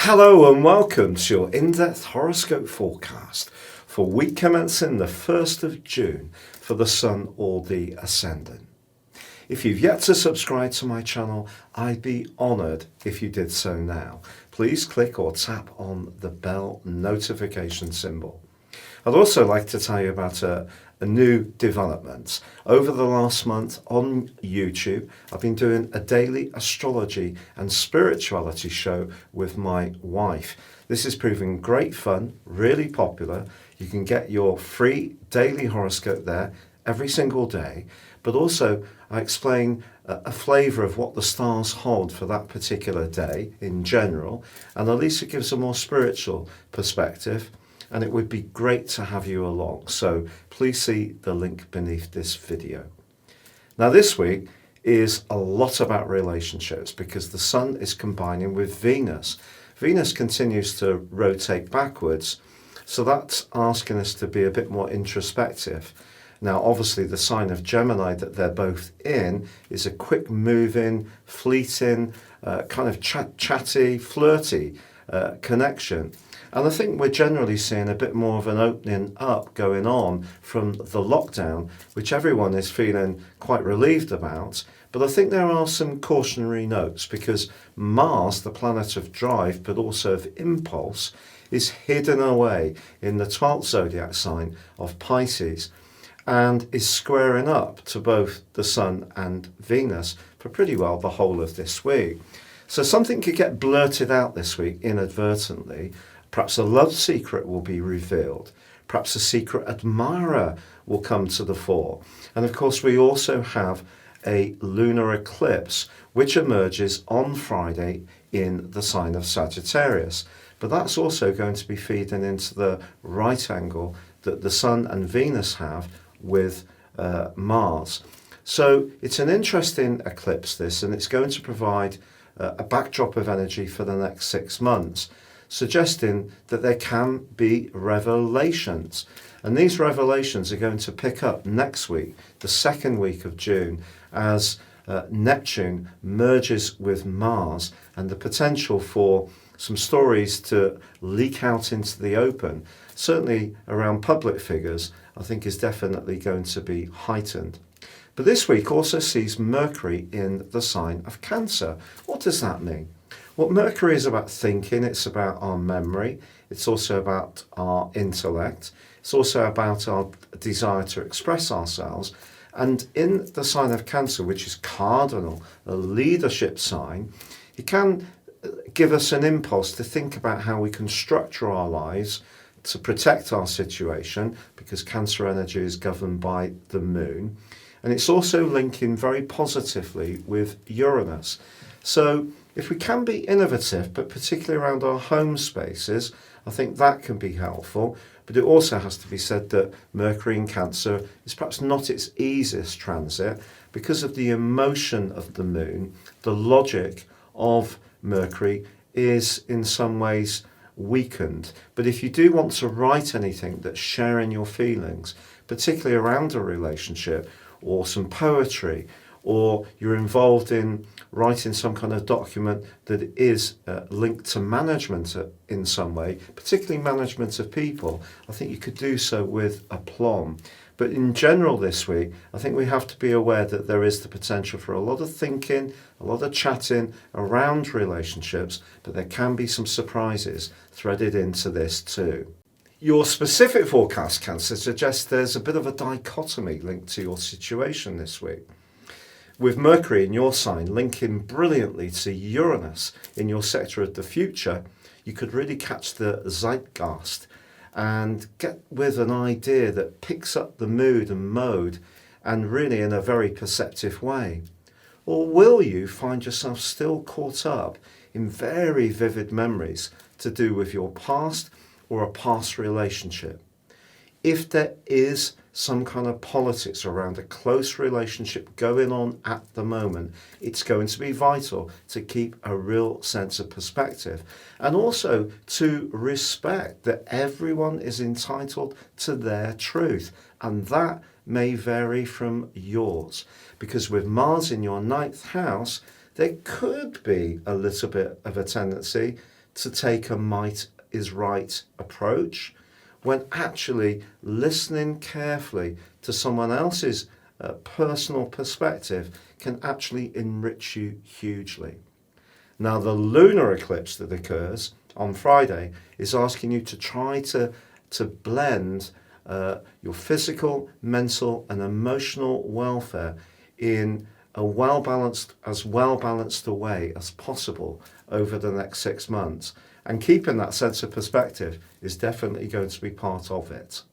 Hello and welcome to your in-depth horoscope forecast for week commencing the 1st of June for the Sun or the Ascendant. If you've yet to subscribe to my channel, I'd be honoured if you did so now. Please click or tap on the bell notification symbol. I'd also like to tell you about a new development. Over the last month on YouTube, I've been doing a daily astrology and spirituality show with my wife. This is proving great fun, really popular. You can get your free daily horoscope there every single day, but also I explain a flavour of what the stars hold for that particular day in general, and at least it gives a more spiritual perspective. And it would be great to have you along. So please see the link beneath this video. Now this week is a lot about relationships because the Sun is combining with Venus. Venus continues to rotate backwards, so that's asking us to be a bit more introspective. Now obviously the sign of Gemini that they're both in is a quick moving, fleeting, kind of chatty, flirty connection. And I think we're generally seeing a bit more of an opening up going on from the lockdown, which everyone is feeling quite relieved about. But I think there are some cautionary notes because Mars, the planet of drive, but also of impulse, is hidden away in the 12th zodiac sign of Pisces and is squaring up to both the Sun and Venus for pretty well the whole of this week. So something could get blurted out this week inadvertently. Perhaps a love secret will be revealed. Perhaps a secret admirer will come to the fore. And of course, we also have a lunar eclipse, which emerges on Friday in the sign of Sagittarius. But that's also going to be feeding into the right angle that the Sun and Venus have with Mars. So it's an interesting eclipse, this, and it's going to provide a backdrop of energy for the next 6 months, suggesting that there can be revelations. And these revelations are going to pick up next week, the second week of June, as Neptune merges with Mars, and the potential for some stories to leak out into the open, certainly around public figures, I think is definitely going to be heightened. But this week also sees Mercury in the sign of Cancer. What does that mean? Well, Mercury is about thinking, it's about our memory, it's also about our intellect, it's also about our desire to express ourselves. And in the sign of Cancer, which is cardinal, a leadership sign, it can give us an impulse to think about how we can structure our lives to protect our situation, because Cancer energy is governed by the moon. And it's also linking very positively with Uranus. So if we can be innovative, but particularly around our home spaces, I think that can be helpful. But it also has to be said that Mercury in Cancer is perhaps not its easiest transit because of the emotion of the moon. The logic of Mercury is in some ways weakened. But if you do want to write anything that's sharing your feelings, particularly around a relationship or some poetry, or you're involved in writing some kind of document that is linked to management in some way, particularly management of people, I think you could do so with aplomb. But in general this week, I think we have to be aware that there is the potential for a lot of thinking, a lot of chatting around relationships, but there can be some surprises threaded into this too. Your specific forecast, Cancer, suggests there's a bit of a dichotomy linked to your situation this week. With Mercury in your sign linking brilliantly to Uranus in your sector of the future, you could really catch the zeitgeist and get with an idea that picks up the mood and mode, and really in a very perceptive way. Or will you find yourself still caught up in very vivid memories to do with your past or a past relationship? If there is some kind of politics around a close relationship going on at the moment, it's going to be vital to keep a real sense of perspective, and also to respect that everyone is entitled to their truth, and that may vary from yours, because with Mars in your 9th house, there could be a little bit of a tendency to take a might is right approach, when actually listening carefully to someone else's personal perspective can actually enrich you hugely. Now, the lunar eclipse that occurs on Friday is asking you to try to blend your physical, mental, and emotional welfare in a as well balanced a way as possible over the next 6 months. And keeping that sense of perspective is definitely going to be part of it.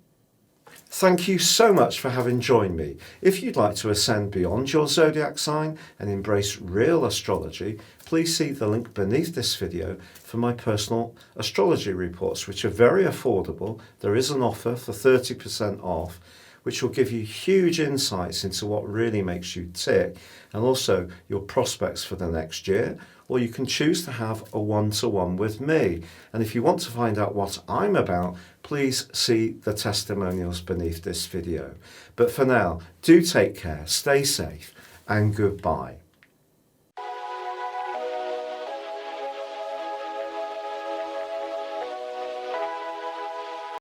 Thank you so much for having joined me. If you'd like to ascend beyond your zodiac sign and embrace real astrology, please see the link beneath this video for my personal astrology reports, which are very affordable. There is an offer for 30% off, which will give you huge insights into what really makes you tick and also your prospects for the next year. Or you can choose to have a one-to-one with me. And if you want to find out what I'm about, please see the testimonials beneath this video. But for now, do take care, stay safe, and goodbye.